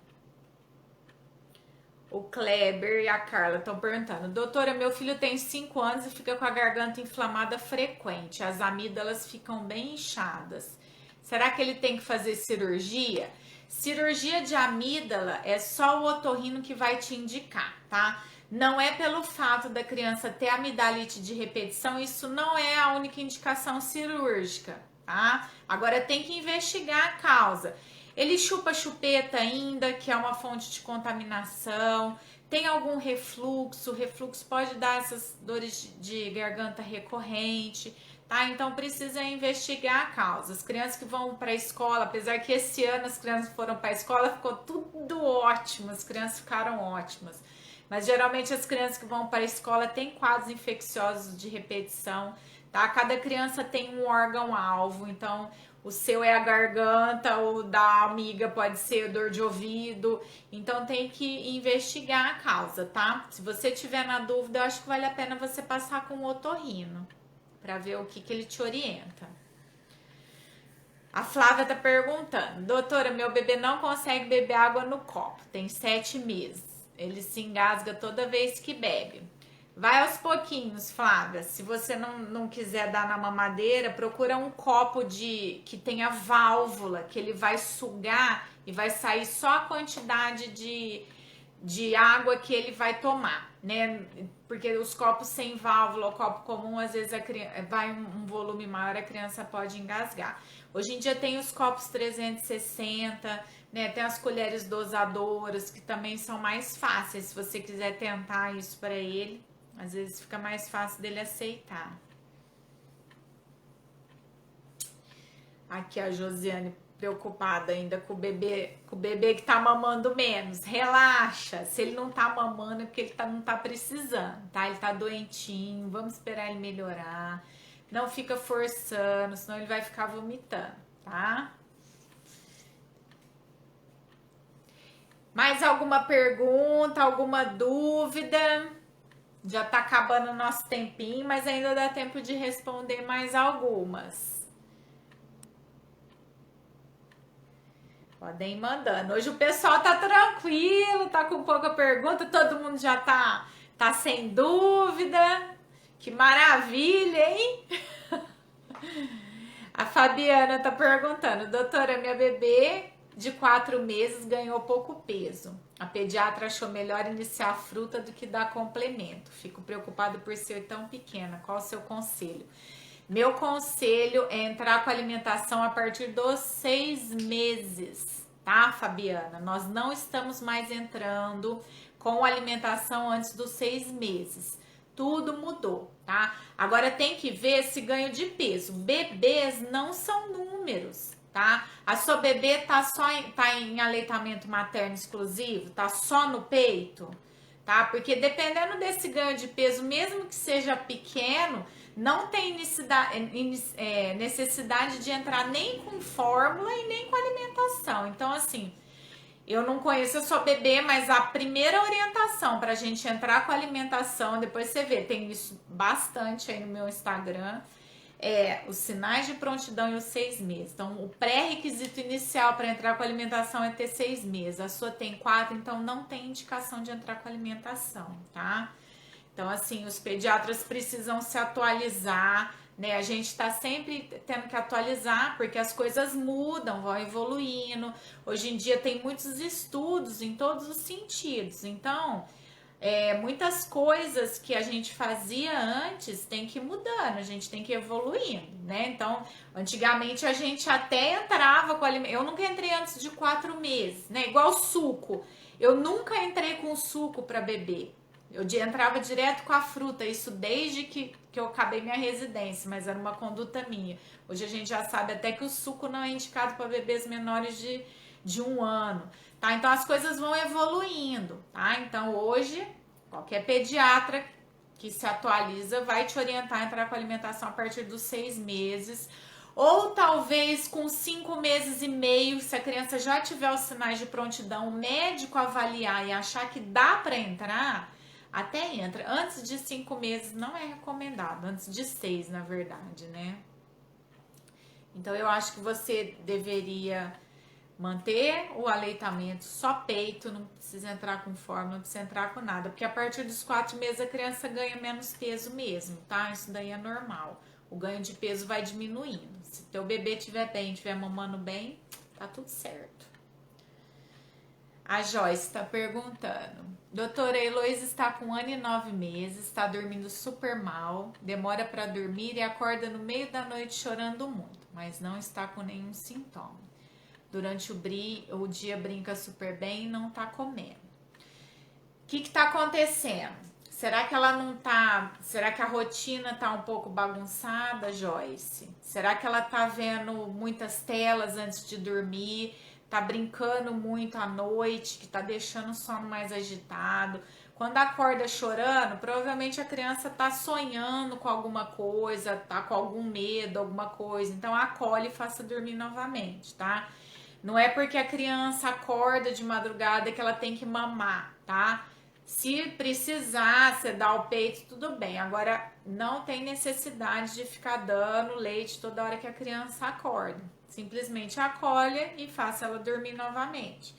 O Kleber e a Carla estão perguntando: doutora, meu filho tem 5 anos e fica com a garganta inflamada frequente, as amígdalas ficam bem inchadas. Será que ele tem que fazer cirurgia? Cirurgia de amígdala é só o otorrino que vai te indicar, tá? Não é pelo fato da criança ter amidalite de repetição, isso não é a única indicação cirúrgica, tá? Agora tem que investigar a causa. Ele chupa chupeta ainda, que é uma fonte de contaminação. Tem algum refluxo? O refluxo pode dar essas dores de garganta recorrente, tá? Então precisa investigar a causa. As crianças que vão para a escola, apesar que esse ano as crianças foram para a escola, ficou tudo ótimo, as crianças ficaram ótimas. Mas geralmente as crianças que vão para a escola têm quadros infecciosos de repetição, tá? Cada criança tem um órgão-alvo, então o seu é a garganta, o da amiga pode ser dor de ouvido, então tem que investigar a causa, tá? Se você tiver na dúvida, eu acho que vale a pena você passar com o otorrino, para ver o que ele te orienta. A Flávia tá perguntando: doutora, meu bebê não consegue beber água no copo, tem 7 meses. Ele se engasga toda vez que bebe. Vai aos pouquinhos, Flávia. Se você não quiser dar na mamadeira, procura um copo que tenha válvula, que ele vai sugar e vai sair só a quantidade de água que ele vai tomar, né? Porque os copos sem válvula, o copo comum, às vezes vai um volume maior, a criança pode engasgar. Hoje em dia tem os copos 360, né? Tem as colheres dosadoras, que também são mais fáceis. Se você quiser tentar isso para ele, às vezes fica mais fácil dele aceitar. Aqui a Josiane preocupada ainda com o bebê que tá mamando menos. Relaxa, se ele não tá mamando é porque ele não tá precisando, tá? Ele tá doentinho, vamos esperar ele melhorar. Não fica forçando, senão ele vai ficar vomitando, tá? Mais alguma pergunta, alguma dúvida? Já tá acabando o nosso tempinho, mas ainda dá tempo de responder mais algumas. Podem ir mandando. Hoje o pessoal tá tranquilo, tá com pouca pergunta, todo mundo já tá sem dúvida. Que maravilha, hein? A Fabiana tá perguntando: doutora, minha bebê de 4 meses ganhou pouco peso. A pediatra achou melhor iniciar a fruta do que dar complemento. Fico preocupada por ser tão pequena. Qual o seu conselho? Meu conselho é entrar com a alimentação a partir dos 6 meses, tá, Fabiana? Nós não estamos mais entrando com alimentação antes dos 6 meses. Tudo mudou, tá? Agora tem que ver esse ganho de peso. Bebês não são números, tá? A sua bebê tá em aleitamento materno exclusivo, tá só no peito, tá? Porque dependendo desse ganho de peso, mesmo que seja pequeno, não tem necessidade de entrar nem com fórmula e nem com alimentação. Então, assim, eu não conheço a sua bebê, mas a primeira orientação para a gente entrar com alimentação, depois você vê, tem isso bastante aí no meu Instagram, os sinais de prontidão e os 6 meses. Então, o pré-requisito inicial para entrar com alimentação é ter 6 meses. A sua tem 4, então não tem indicação de entrar com alimentação, tá? Então, assim, os pediatras precisam se atualizar, né? A gente está sempre tendo que atualizar, porque as coisas mudam, vão evoluindo. Hoje em dia tem muitos estudos em todos os sentidos. Então, muitas coisas que a gente fazia antes tem que ir mudando, a gente tem que ir evoluindo, né? Então, antigamente a gente até entrava com alimento. Eu nunca entrei antes de 4 meses, né? Igual suco. Eu nunca entrei com suco para beber. Eu entrava direto com a fruta, isso desde que eu acabei minha residência, mas era uma conduta minha. Hoje a gente já sabe até que o suco não é indicado para bebês menores de 1 ano, tá? Então as coisas vão evoluindo, tá? Então hoje, qualquer pediatra que se atualiza vai te orientar a entrar com alimentação a partir dos 6 meses, ou talvez com 5 meses e meio, se a criança já tiver os sinais de prontidão, o médico avaliar e achar que dá para entrar, até entra. Antes de 5 meses não é recomendado, antes de 6, na verdade, né? Então eu acho que você deveria manter o aleitamento só peito, não precisa entrar com fórmula, não precisa entrar com nada, porque a partir dos 4 meses a criança ganha menos peso mesmo, tá? Isso daí é normal. O ganho de peso vai diminuindo. Se teu bebê estiver bem, estiver mamando bem, tá tudo certo. A Joyce está perguntando: doutora, a Heloísa está com 1 ano e 9 meses, está dormindo super mal, demora para dormir e acorda no meio da noite chorando muito, mas não está com nenhum sintoma. Durante o dia brinca super bem e não está comendo. O que está acontecendo? Será que ela não tá... Será que a rotina tá um pouco bagunçada, Joyce? Será que ela tá vendo muitas telas antes de dormir? Tá brincando muito à noite, que tá deixando o sono mais agitado? Quando acorda chorando, provavelmente a criança tá sonhando com alguma coisa, tá com algum medo, alguma coisa. Então acolhe e faça dormir novamente, tá? Não é porque a criança acorda de madrugada que ela tem que mamar, tá? Se precisar, você dá o peito, tudo bem. Agora, não tem necessidade de ficar dando leite toda hora que a criança acorda. Simplesmente acolhe e faça ela dormir novamente.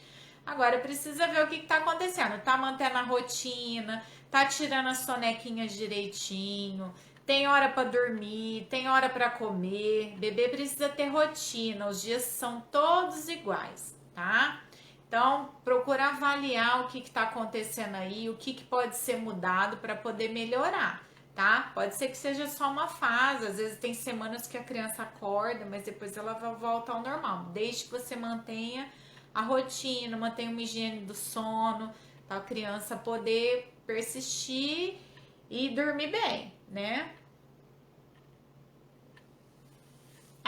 Agora, precisa ver o que está acontecendo. Tá mantendo a rotina, tá tirando as sonequinhas direitinho, tem hora para dormir, tem hora para comer. Bebê precisa ter rotina, os dias são todos iguais, tá? Então, procura avaliar o que está acontecendo aí, o que pode ser mudado para poder melhorar, tá? Pode ser que seja só uma fase, às vezes tem semanas que a criança acorda, mas depois ela vai voltar ao normal. Desde que você mantenha a rotina, mantenha uma higiene do sono, para a criança poder persistir e dormir bem, né?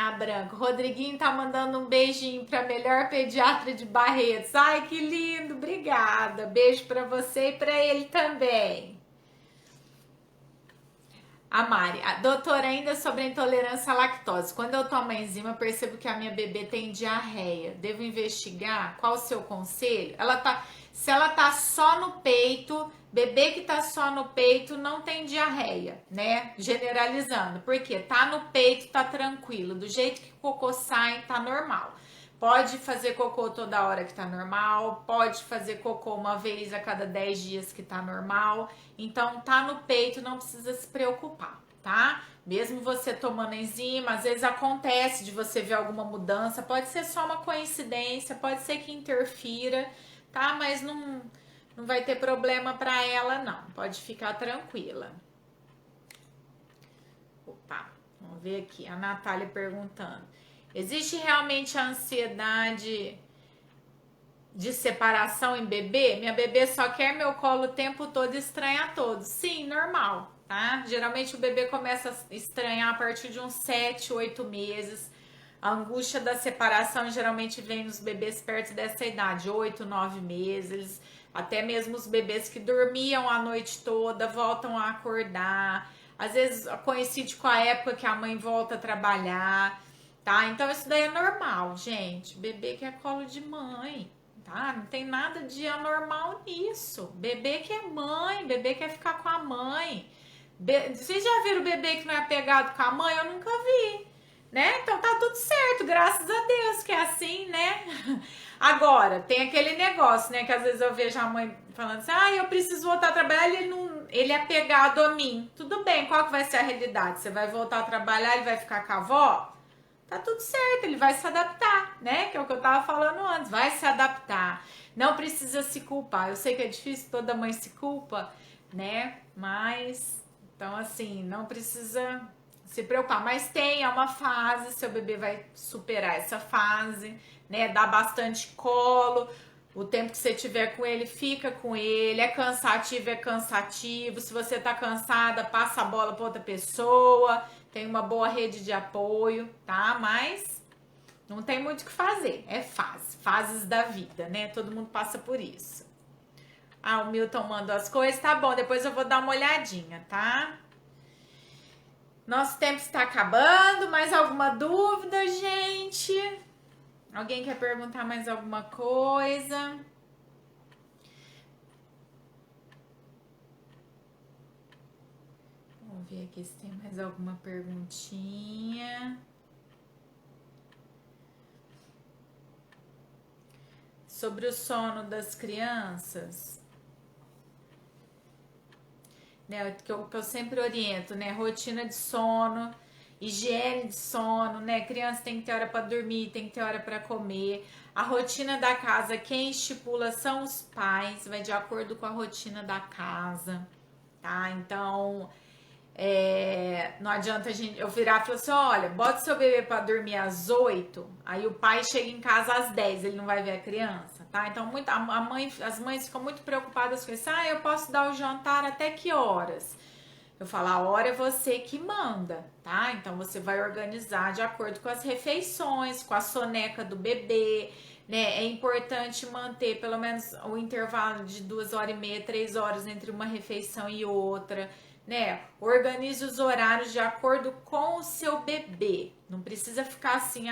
A Branco, Rodriguinho tá mandando um beijinho pra melhor pediatra de Barretos. Ai, que lindo, obrigada. Beijo pra você e pra ele também. A Mari, a doutora, ainda sobre a intolerância à lactose. Quando eu tomo a enzima, percebo que a minha bebê tem diarreia. Devo investigar? Qual o seu conselho? Se ela tá só no peito, bebê que tá só no peito não tem diarreia, né? Generalizando. Porque tá no peito, tá tranquilo. Do jeito que o cocô sai, tá normal. Pode fazer cocô toda hora que tá normal, pode fazer cocô uma vez a cada 10 dias que tá normal. Então, tá no peito, não precisa se preocupar, tá? Mesmo você tomando enzima, às vezes acontece de você ver alguma mudança, pode ser só uma coincidência, pode ser que interfira, tá? Mas não vai ter problema pra ela, não. Pode ficar tranquila. Opa, vamos ver aqui, a Natália perguntando: existe realmente a ansiedade de separação em bebê? Minha bebê só quer meu colo o tempo todo e estranha a todos. Sim, normal, tá? Geralmente o bebê começa a estranhar a partir de uns 7, 8 meses. A angústia da separação geralmente vem nos bebês perto dessa idade, 8, 9 meses. Até mesmo os bebês que dormiam a noite toda voltam a acordar. Às vezes coincide com a época que a mãe volta a trabalhar, tá? Então isso daí é normal, gente. Bebê que é colo de mãe, tá? Não tem nada de anormal nisso. Bebê que é mãe, bebê quer ficar com a mãe. Vocês já viram o bebê que não é apegado com a mãe? Eu nunca vi, né? Então tá tudo certo, graças a Deus que é assim, né? Agora, tem aquele negócio, né? Que às vezes eu vejo a mãe falando assim, eu preciso voltar a trabalhar, ele é apegado a mim. Tudo bem, qual que vai ser a realidade? Você vai voltar a trabalhar, ele vai ficar com a avó? Tá tudo certo, ele vai se adaptar, né? Que é o que eu tava falando antes, vai se adaptar. Não precisa se culpar. Eu sei que é difícil, toda mãe se culpa, né? Mas, então assim, não precisa se preocupar. Mas é uma fase, seu bebê vai superar essa fase, né? Dá bastante colo. O tempo que você tiver com ele, fica com ele. É cansativo, é cansativo. Se você tá cansada, passa a bola para outra pessoa. Tem uma boa rede de apoio, tá? Mas não tem muito o que fazer. É fases da vida, né? Todo mundo passa por isso. O Milton mandou as coisas. Tá bom, depois eu vou dar uma olhadinha, tá? Nosso tempo está acabando. Mais alguma dúvida, gente? Alguém quer perguntar mais alguma coisa? Vamos ver aqui se tem mais alguma perguntinha. Sobre o sono das crianças. Né, que eu sempre oriento, né? Rotina de sono, higiene de sono, né? Criança tem que ter hora para dormir, tem que ter hora para comer. A rotina da casa, quem estipula são os pais, vai de acordo com a rotina da casa, tá? Então, não adianta eu virar e falar assim, olha, bota seu bebê para dormir às 8, aí o pai chega em casa às 10, ele não vai ver a criança, tá? Então as mães ficam muito preocupadas com isso, eu posso dar o jantar até que horas? Eu falo, a hora é você que manda, tá? Então você vai organizar de acordo com as refeições, com a soneca do bebê, né? É importante manter pelo menos o intervalo de 2h30, 3 horas entre uma refeição e outra, né? Organize os horários de acordo com o seu bebê. Não precisa ficar assim,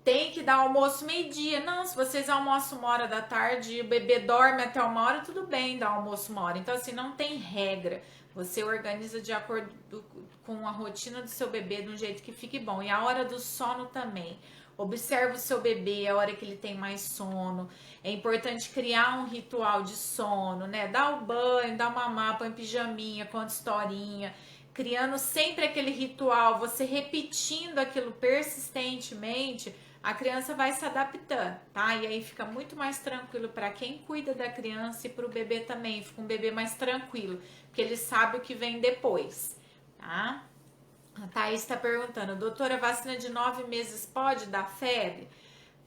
tem que dar almoço meio-dia. Não, se vocês almoçam 1h da tarde e o bebê dorme até 1h, tudo bem dar almoço 1h. Então, assim, não tem regra. Você organiza de acordo com a rotina do seu bebê de um jeito que fique bom. E a hora do sono também. Observe o seu bebê, a hora que ele tem mais sono. É importante criar um ritual de sono, né? Dá o banho, dá uma mamar, põe pijaminha, conta historinha. Criando sempre aquele ritual, você repetindo aquilo persistentemente, a criança vai se adaptando, tá? E aí fica muito mais tranquilo para quem cuida da criança e para o bebê também. Fica um bebê mais tranquilo, porque ele sabe o que vem depois, tá? A Thaís está perguntando, doutora, vacina de 9 meses pode dar febre?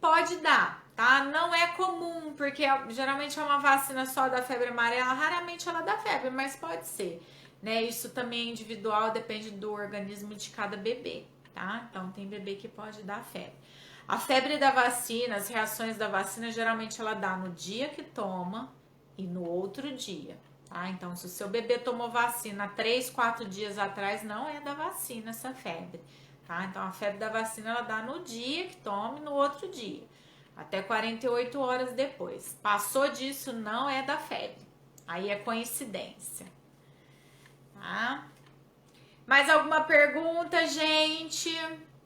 Pode dar, tá? Não é comum, porque geralmente é uma vacina só da febre amarela, raramente ela dá febre, mas pode ser, né? Isso também é individual, depende do organismo de cada bebê, tá? Então tem bebê que pode dar febre. A febre da vacina, as reações da vacina, geralmente ela dá no dia que toma e no outro dia. Tá? Então, se o seu bebê tomou vacina 3, 4 dias atrás, não é da vacina essa febre, tá? Então, a febre da vacina, ela dá no dia que toma e no outro dia, até 48 horas depois. Passou disso, não é da febre. Aí é coincidência, tá? Mais alguma pergunta, gente?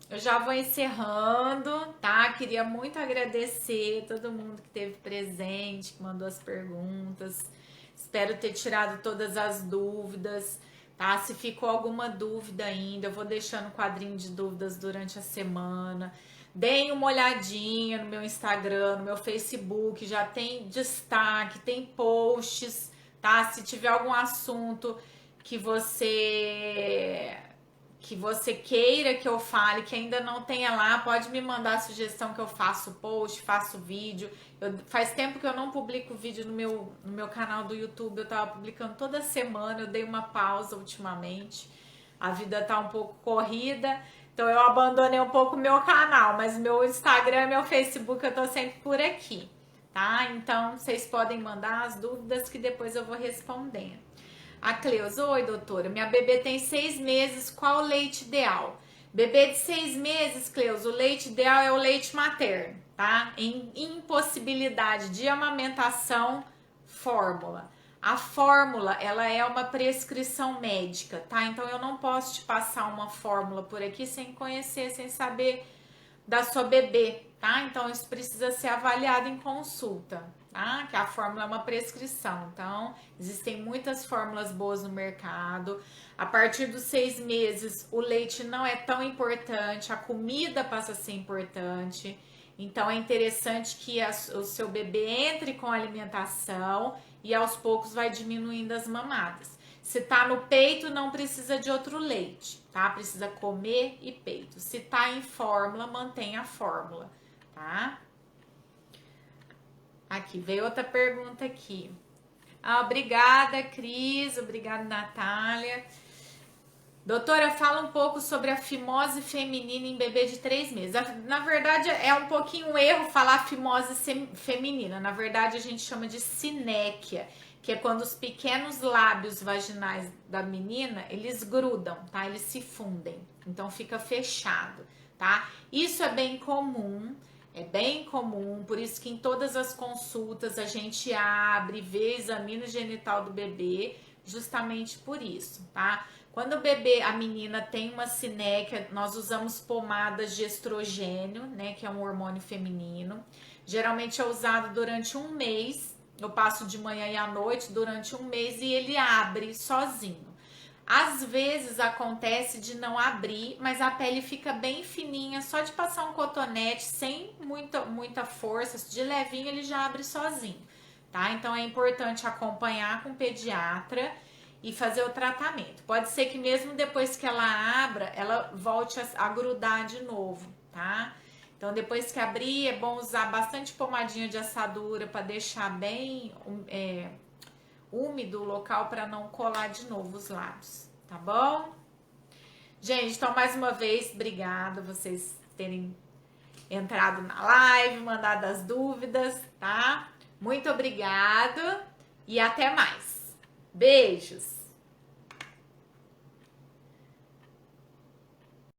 Eu já vou encerrando, tá? Queria muito agradecer todo mundo que esteve presente, que mandou as perguntas. Espero ter tirado todas as dúvidas, tá? Se ficou alguma dúvida ainda, eu vou deixando quadrinho de dúvidas durante a semana. Deem uma olhadinha no meu Instagram, no meu Facebook, já tem destaque, tem posts, tá? Se tiver algum assunto que você queira que eu fale, que ainda não tenha lá, pode me mandar sugestão que eu faço post, faço vídeo. Faz tempo que eu não publico vídeo no meu canal do YouTube, eu tava publicando toda semana, eu dei uma pausa ultimamente. A vida tá um pouco corrida, Então eu abandonei um pouco o meu canal, mas meu Instagram e meu Facebook eu tô sempre por aqui, tá? Então vocês podem mandar as dúvidas que depois eu vou respondendo. A Cleusa, oi doutora, minha bebê tem 6 meses, qual o leite ideal? Bebê de 6 meses, Cleusa, o leite ideal é o leite materno, tá? Em impossibilidade de amamentação, fórmula. A fórmula, ela é uma prescrição médica, tá? Então eu não posso te passar uma fórmula por aqui sem conhecer, sem saber da sua bebê, tá? Então isso precisa ser avaliado em consulta, tá? Que a fórmula é uma prescrição. Então, existem muitas fórmulas boas no mercado. A partir dos 6 meses, o leite não é tão importante, a comida passa a ser importante. Então é interessante que o seu bebê entre com a alimentação e aos poucos vai diminuindo as mamadas. Se tá no peito, não precisa de outro leite, tá? Precisa comer e peito. Se tá em fórmula, mantém a fórmula, tá? Aqui, veio outra pergunta aqui. Ah, obrigada, Cris. Obrigada, Natália. Doutora, fala um pouco sobre a fimose feminina em bebê de 3 meses. Na verdade, é um pouquinho um erro falar fimose feminina. Na verdade, a gente chama de sinéquia, que é quando os pequenos lábios vaginais da menina, eles grudam, tá? Eles se fundem. Então, fica fechado, tá? Isso é bem comum. É bem comum, por isso que em todas as consultas a gente abre, vê, examina o genital do bebê, justamente por isso, tá? Quando o bebê, a menina tem uma sinéquia, nós usamos pomadas de estrogênio, né, que é um hormônio feminino. Geralmente é usado durante um mês, eu passo de manhã e à noite durante um mês e ele abre sozinho. Às vezes acontece de não abrir, mas a pele fica bem fininha, só de passar um cotonete sem muita força, de levinho ele já abre sozinho, tá? Então é importante acompanhar com o pediatra e fazer o tratamento. Pode ser que mesmo depois que ela abra, ela volte a grudar de novo, tá? Então depois que abrir, é bom usar bastante pomadinha de assadura para deixar bem úmido o local para não colar de novo os lábios, tá bom? Gente, então mais uma vez, obrigada vocês terem entrado na live, mandado as dúvidas, tá? Muito obrigado e até mais. Beijos!